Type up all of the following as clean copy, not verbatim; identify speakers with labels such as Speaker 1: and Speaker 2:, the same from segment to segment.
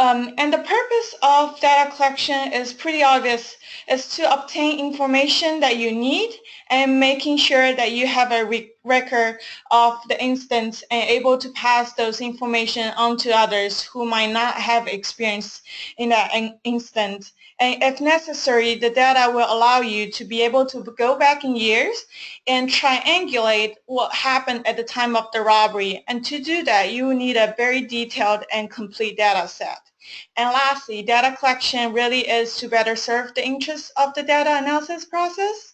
Speaker 1: And the purpose of data collection is pretty obvious. It's to obtain information that you need and making sure that you have a record of the instance and able to pass those information on to others who might not have experience in that instance. And if necessary, the data will allow you to be able to go back in years and triangulate what happened at the time of the robbery. And to do that, you will need a very detailed and complete data set. And lastly, data collection really is to better serve the interests of the data analysis process.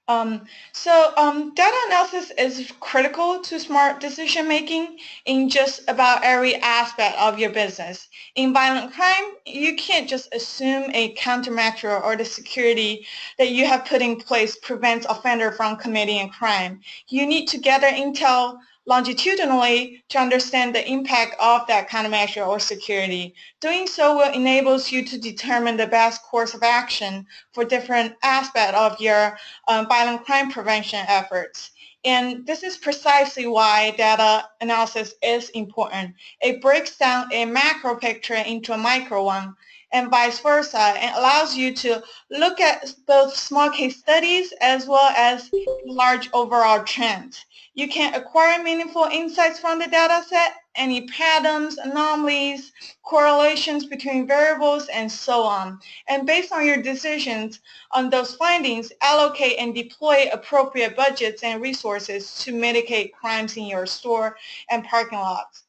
Speaker 1: Data analysis is critical to smart decision making in just about every aspect of your business. In violent crime, you can't just assume a countermeasure or the security that you have put in place prevents offender from committing a crime. You need to gather intel longitudinally to understand the impact of that countermeasure or security. Doing so will enable you to determine the best course of action for different aspects of your violent crime prevention efforts. And this is precisely why data analysis is important. It breaks down a macro picture into a micro one and vice versa, and allows you to look at both small case studies as well as large overall trends. You can acquire meaningful insights from the data set, any patterns, anomalies, correlations between variables, and so on. And based on your decisions on those findings, allocate and deploy appropriate budgets and resources to mitigate crimes in your store and parking lots.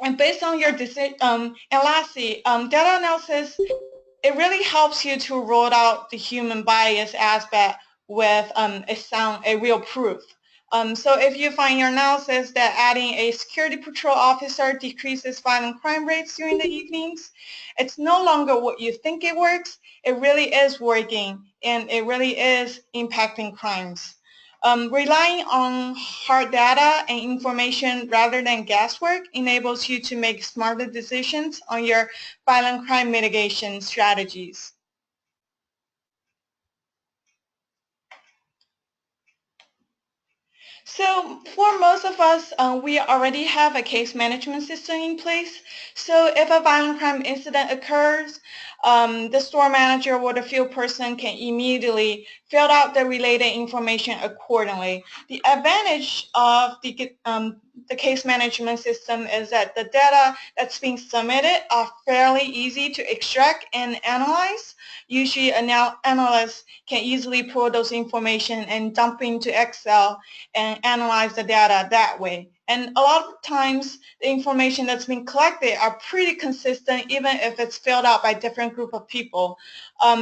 Speaker 1: And based on your decision, and lastly, data analysis, it really helps you to roll out the human bias aspect with a real proof. So if you find your analysis that adding a security patrol officer decreases violent crime rates during the evenings, it's no longer what you think it works. It really is working, and it really is impacting crimes. Relying on hard data and information rather than guesswork enables you to make smarter decisions on your violent crime mitigation strategies. So for most of us, we already have a case management system in place. So if a violent crime incident occurs, the store manager or the field person can immediately fill out the related information accordingly. The advantage of the case management system is that the data that's being submitted are fairly easy to extract and analyze. Usually an analyst can easily pull those information and dump into Excel and analyze the data that way. And a lot of times the information that's been collected are pretty consistent even if it's filled out by different group of people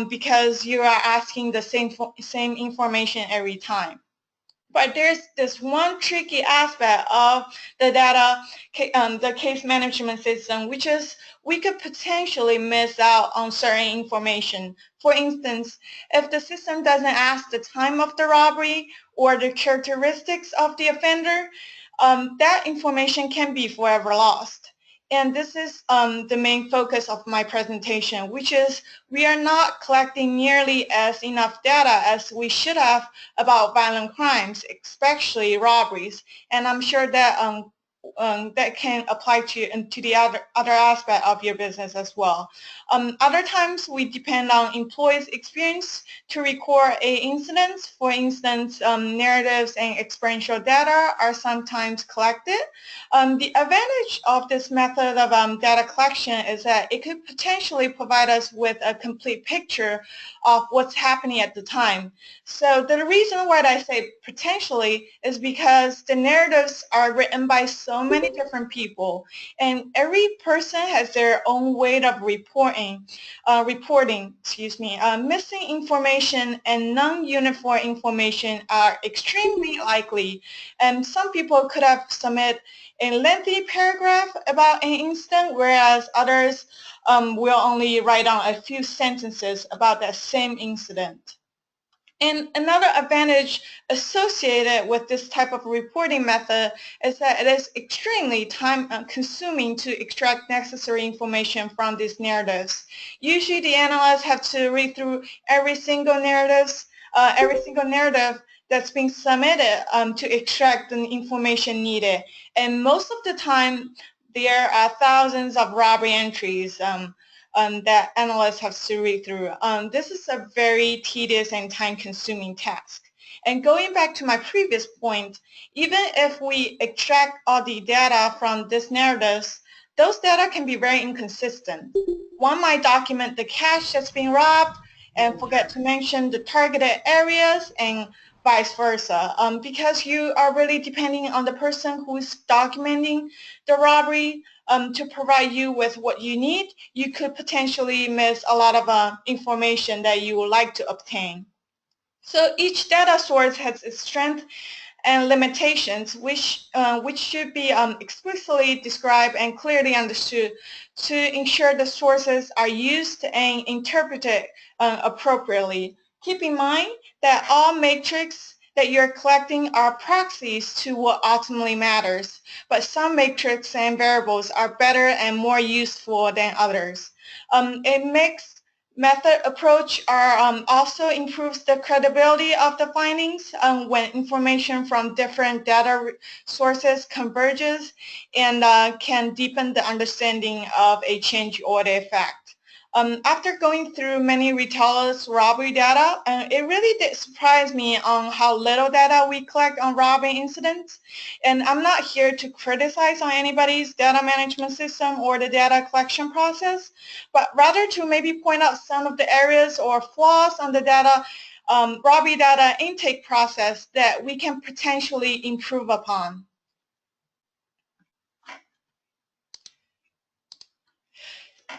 Speaker 1: because you are asking the same information every time. But there's this one tricky aspect of the data, the case management system, which is we could potentially miss out on certain information. For instance, if the system doesn't ask the time of the robbery or the characteristics of the offender, that information can be forever lost. And this is the main focus of my presentation, which is we are not collecting nearly as enough data as we should have about violent crimes, especially robberies. And I'm sure that that can apply to the other aspect of your business as well. Other times we depend on employees' experience to record incidents. For instance, narratives and experiential data are sometimes collected. The advantage of this method of data collection is that it could potentially provide us with a complete picture of what's happening at the time. So the reason why I say potentially is because the narratives are written by so many different people, and every person has their own way of reporting. Missing information and non-uniform information are extremely likely, and some people could have submitted a lengthy paragraph about an incident, whereas others will only write down a few sentences about that same incident. And another advantage associated with this type of reporting method is that it is extremely time-consuming to extract necessary information from these narratives. Usually the analysts have to read through every single narrative that's being submitted to extract the information needed. And most of the time, there are thousands of robbery entries that analysts have to read through. This is a very tedious and time-consuming task. And going back to my previous point, even if we extract all the data from these narratives, those data can be very inconsistent. One might document the cash that's being robbed and forget to mention the targeted areas and vice versa. Because you are really depending on the person who is documenting the robbery to provide you with what you need, you could potentially miss a lot of information that you would like to obtain. So each data source has its strength and limitations, which should be explicitly described and clearly understood to ensure the sources are used and interpreted appropriately. Keep in mind that all metrics that you're collecting are proxies to what ultimately matters, but some metrics and variables are better and more useful than others. A mixed method approach also improves the credibility of the findings when information from different data sources converges and can deepen the understanding of a change order effect. After going through many retailers' robbery data, it really did surprise me on how little data we collect on robbery incidents. And I'm not here to criticize on anybody's data management system or the data collection process, but rather to maybe point out some of the areas or flaws on the data robbery data intake process that we can potentially improve upon.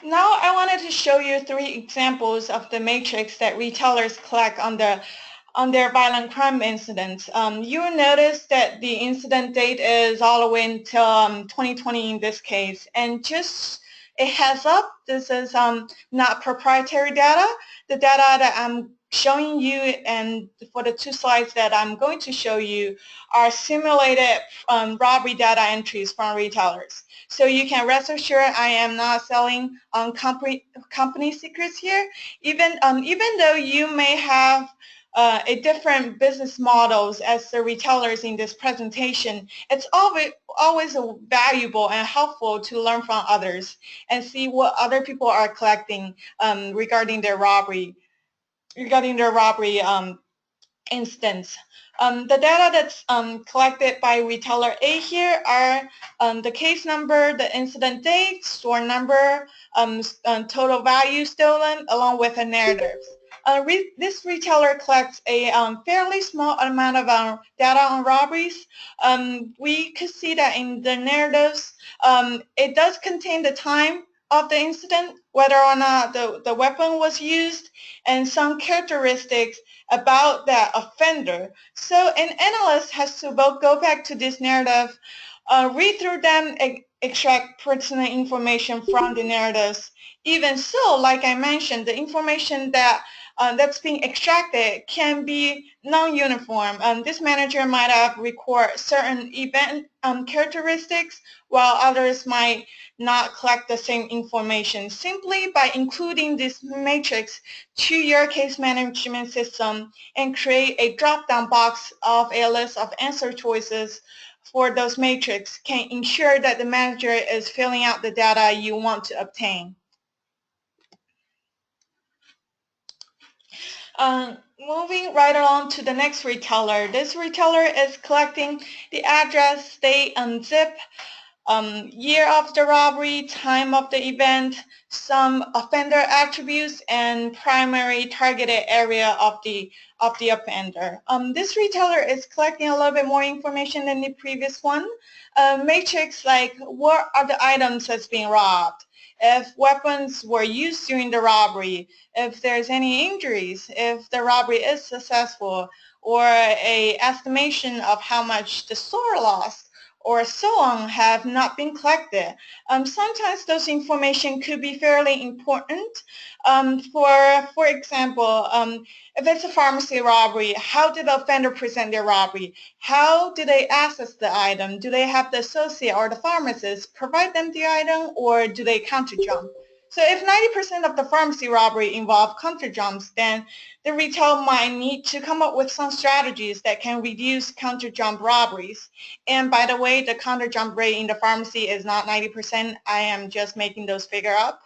Speaker 1: Now I wanted to show you 3 examples of the matrix that retailers collect on their violent crime incidents. You'll notice that the incident date is all the way until 2020 in this case. And just a heads up, this is not proprietary data. The data that I'm showing you and for the 2 slides that I'm going to show you are simulated robbery data entries from retailers. So you can rest assured I am not selling company secrets here. Even though you may have a different business models as the retailers in this presentation, it's always valuable and helpful to learn from others and see what other people are collecting regarding their robbery instance. The data that's collected by retailer A here are the case number, the incident date, store number, total value stolen, along with a narrative. This retailer collects a fairly small amount of data on robberies. We could see that in the narratives, it does contain the time of the incident, whether or not the weapon was used, and some characteristics about that offender. So an analyst has to both go back to this narrative, read through them, extract pertinent information from the narratives. Even so, like I mentioned, the information that's being extracted can be non-uniform. This manager might have record certain event characteristics, while others might not collect the same information. Simply by including this matrix to your case management system and create a drop-down box of a list of answer choices for those matrix can ensure that the manager is filling out the data you want to obtain. Moving right along to the next retailer. This retailer is collecting the address, date, and zip, year of the robbery, time of the event, some offender attributes, and primary targeted area of the offender. This retailer is collecting a little bit more information than the previous one. Matrix like what are the items that's being robbed, if weapons were used during the robbery, if there's any injuries, if the robbery is successful, or a estimation of how much the store lost, or so on have not been collected. Sometimes those information could be fairly important. For example, if it's a pharmacy robbery, how did the offender present their robbery? How do they access the item? Do they have the associate or the pharmacist provide them the item, or do they counter jump? So if 90% of the pharmacy robbery involve counter jumps, then the retail might need to come up with some strategies that can reduce counter jump robberies. And by the way, the counter jump rate in the pharmacy is not 90%. I am just making those figure up.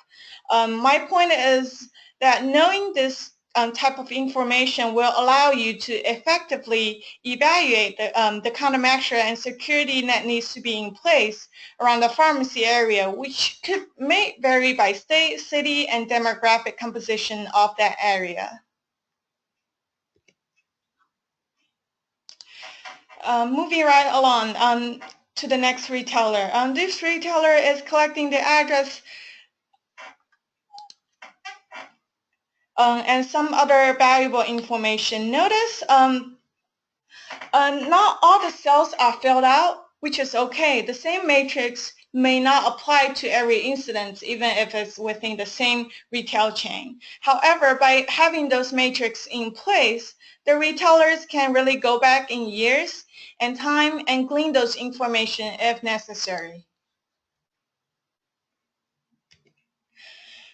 Speaker 1: My point is that knowing this type of information will allow you to effectively evaluate the countermeasure and security that needs to be in place around the pharmacy area, which may vary by state, city, and demographic composition of that area. Moving right along to the next retailer. This retailer is collecting the address and some other valuable information. Notice not all the cells are filled out, which is okay. The same matrix may not apply to every incident, even if it's within the same retail chain. However, by having those matrices in place, the retailers can really go back in years and time and glean those information if necessary.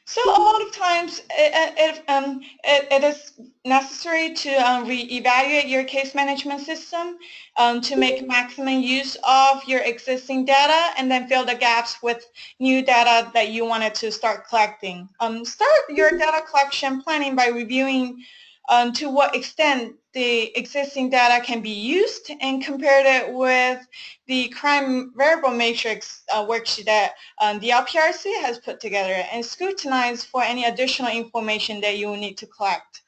Speaker 1: So a lot of times it is necessary to reevaluate your case management system to make maximum use of your existing data and then fill the gaps with new data that you wanted to start collecting. Start your data collection planning by reviewing to what extent the existing data can be used and compared it with the crime variable matrix worksheet that the LPRC has put together and scrutinize for any additional information that you will need to collect.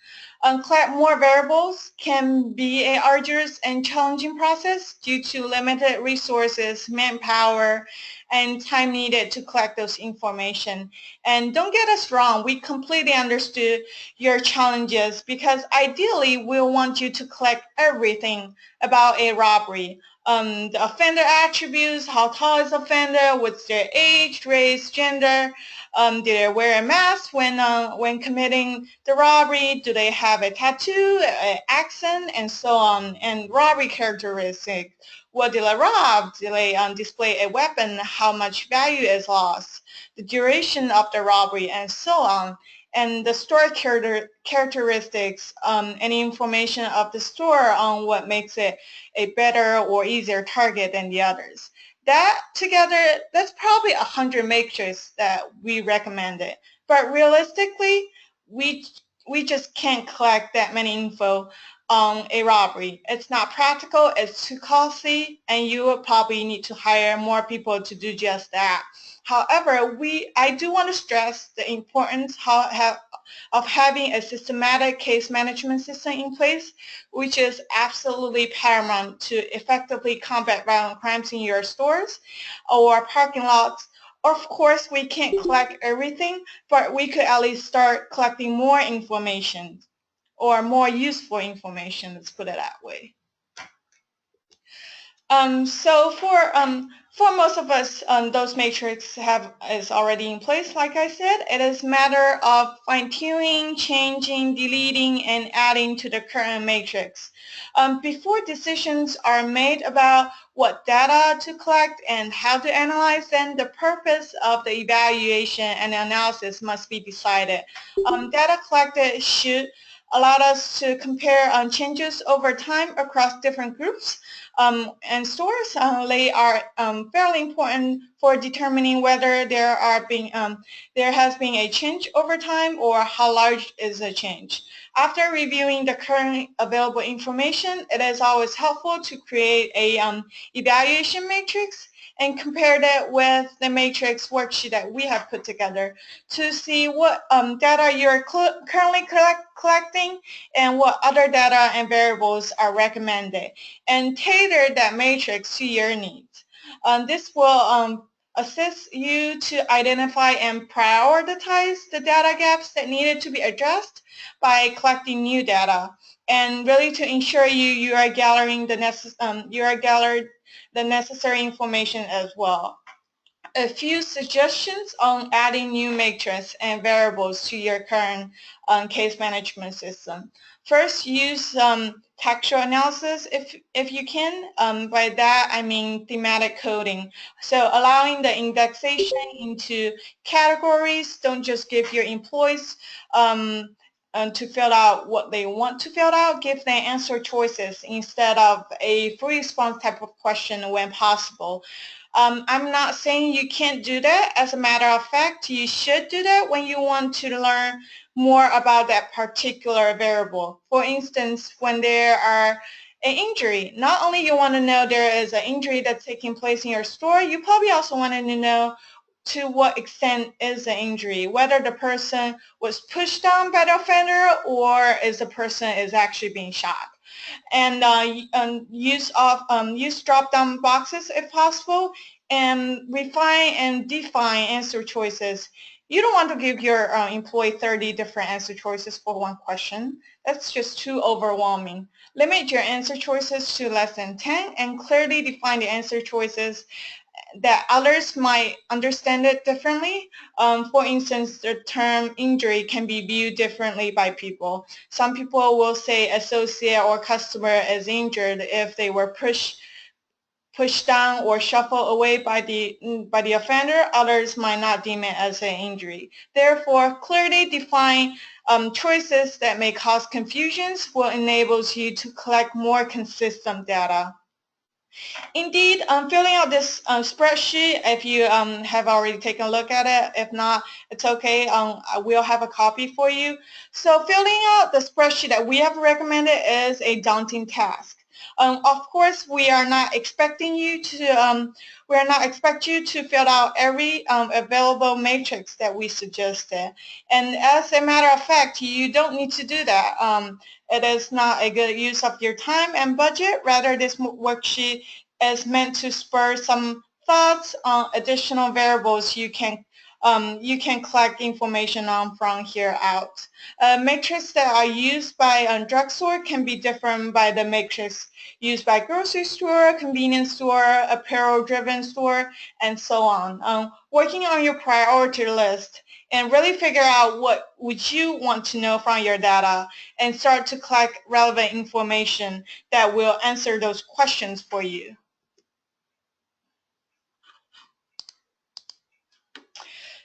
Speaker 1: Collect more variables can be an arduous and challenging process due to limited resources, manpower, and time needed to collect those information. And don't get us wrong, we completely understood your challenges because ideally we want you to collect everything about a robbery. The offender attributes, how tall is the offender, what's their age, race, gender, do they wear a mask when committing the robbery, do they have a tattoo, an accent, and so on, and robbery characteristics. What did they rob? Did they display a weapon? How much value is lost? The duration of the robbery, and so on. And the store characteristics, any information of the store on what makes it a better or easier target than the others. That together, that's probably 100 matrices that we recommended. But realistically, we just can't collect that many info on a robbery. It's not practical, it's too costly, and you will probably need to hire more people to do just that. However, I do want to stress the importance of having a systematic case management system in place, which is absolutely paramount to effectively combat violent crimes in your stores or parking lots. Of course, we can't collect everything, but we could at least start collecting more information or more useful information, let's put it that way. So for most of us, those matrices is already in place. Like I said, it is a matter of fine-tuning, changing, deleting, and adding to the current matrix. Before decisions are made about what data to collect and how to analyze them, the purpose of the evaluation and analysis must be decided. Data collected should allow us to compare changes over time across different groups and stores. They are fairly important for determining whether there has been a change over time or how large is the change. After reviewing the current available information, it is always helpful to create a evaluation matrix and compare that with the matrix worksheet that we have put together to see what data you're currently collecting and what other data and variables are recommended, and tailor that matrix to your needs. This will assist you to identify and prioritize the data gaps that needed to be addressed by collecting new data, and really to ensure you are gathering the necessary information as well. a few suggestions on adding new matrices and variables to your current case management system. First, use textual analysis if you can. By that, I mean thematic coding. So allowing the indexation into categories. Don't just give your employees to fill out what they want to fill out. Give them answer choices instead of a free response type of question when possible. I'm not saying you can't do that. As a matter of fact, you should do that when you want to learn more about that particular variable. For instance, when there are an injury, not only you want to know there is an injury that's taking place in your store, you probably also want to know to what extent is the injury, whether the person was pushed down by the offender or is the person is actually being shot. And use drop-down boxes if possible, and refine and define answer choices. You don't want to give your employee 30 different answer choices for one question. That's just too overwhelming. Limit your answer choices to less than 10 and clearly define the answer choices that others might understand it differently. For instance, the term injury can be viewed differently by people. Some people will say associate or customer is injured if they were pushed down or shuffled away by the offender. Others might not deem it as an injury. Therefore, clearly define choices that may cause confusions will enable you to collect more consistent data. Indeed, filling out this spreadsheet, if you have already taken a look at it, if not, it's okay. I will have a copy for you. So filling out the spreadsheet that we have recommended is a daunting task. Of course, we are not expecting you to fill out every available matrix that we suggested. And as a matter of fact, you don't need to do that. It is not a good use of your time and budget. Rather, this worksheet is meant to spur some thoughts on additional variables you can collect information on from here out. Matrices that are used by drugstore can be different by the matrix used by grocery store, convenience store, apparel-driven store, and so on. Working on your priority list and really figure out what would you want to know from your data and start to collect relevant information that will answer those questions for you.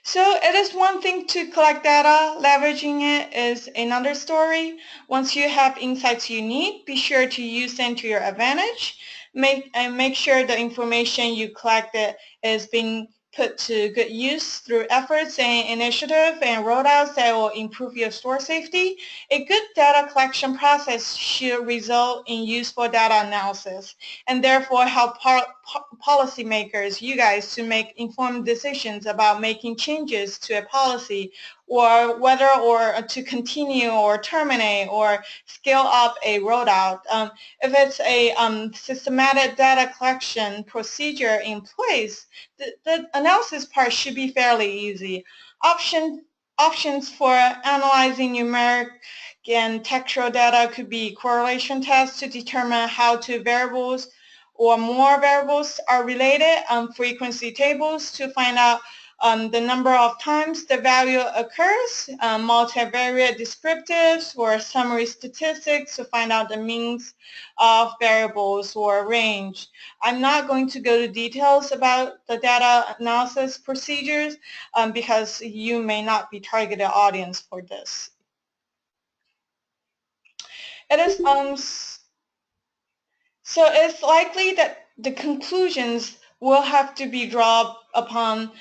Speaker 1: So it is one thing to collect data, leveraging it is another story. Once you have insights you need, be sure to use them to your advantage. Make sure the information you collected is being put to good use through efforts and initiatives and rollouts that will improve your store safety. A good data collection process should result in useful data analysis and therefore help policymakers, you guys, to make informed decisions about making changes to a policy or whether or to continue or terminate or scale up a rollout. If it's a systematic data collection procedure in place, the analysis part should be fairly easy. Options for analyzing numeric and textual data could be correlation tests to determine how two variables or more variables are related, frequency tables to find out the number of times the value occurs, multivariate descriptives or summary statistics to find out the means of variables or range. I'm not going to go to details about the data analysis procedures because you may not be targeted audience for this. It is so it's likely that the conclusions will have to be drawn upon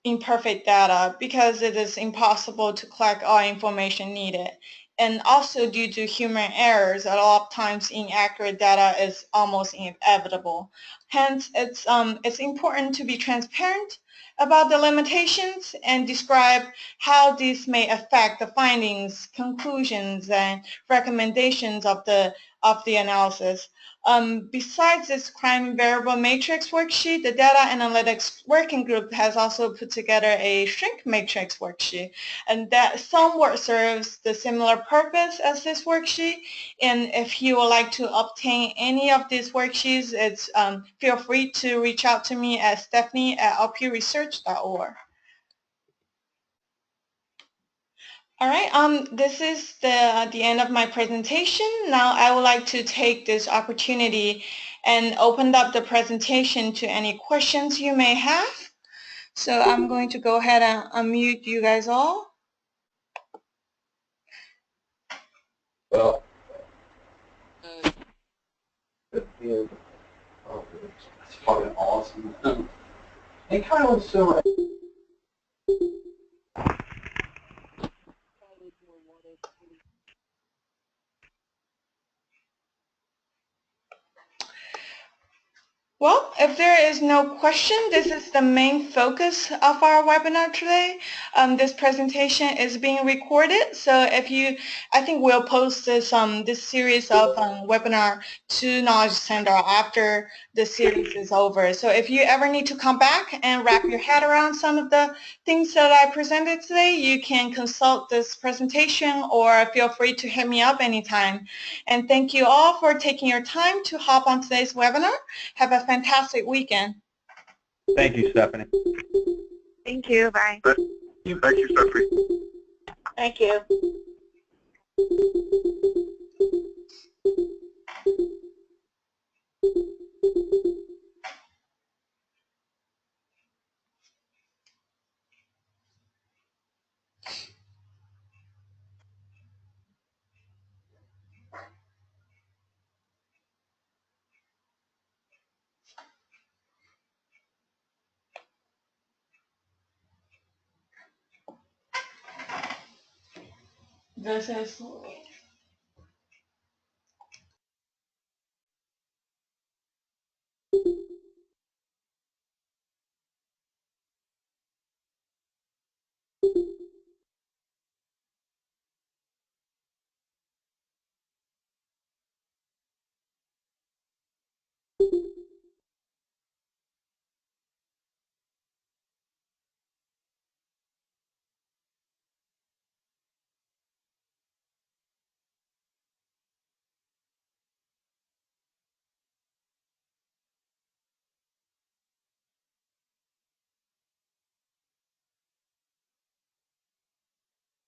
Speaker 1: imperfect data because it is impossible to collect all information needed. And also due to human errors, a lot of times inaccurate data is almost inevitable. Hence, it's important to be transparent about the limitations and describe how these may affect the findings, conclusions, and recommendations of the analysis. Besides this crime variable matrix worksheet, the data analytics working group has also put together a shrink matrix worksheet, and that somewhat serves the similar purpose as this worksheet. And if you would like to obtain any of these worksheets, feel free to reach out to me at stephanie@lpresearch.org. All right, this is the end of my presentation. Now I would like to take this opportunity and open up the presentation to any questions you may have. So I'm going to go ahead and unmute you guys all.
Speaker 2: Well, it's fucking awesome. And kind of so.
Speaker 1: Well, if there is no question, this is the main focus of our webinar today. This presentation is being recorded, so I think we'll post this series of webinar to Knowledge Center after the series is over. So if you ever need to come back and wrap your head around some of the things that I presented today, you can consult this presentation or feel free to hit me up anytime. And thank you all for taking your time to hop on today's webinar. Have a fantastic weekend.
Speaker 2: Thank you, Stephanie.
Speaker 3: Thank you. Bye.
Speaker 2: Thank you, Stephanie.
Speaker 3: Thank you.
Speaker 1: This is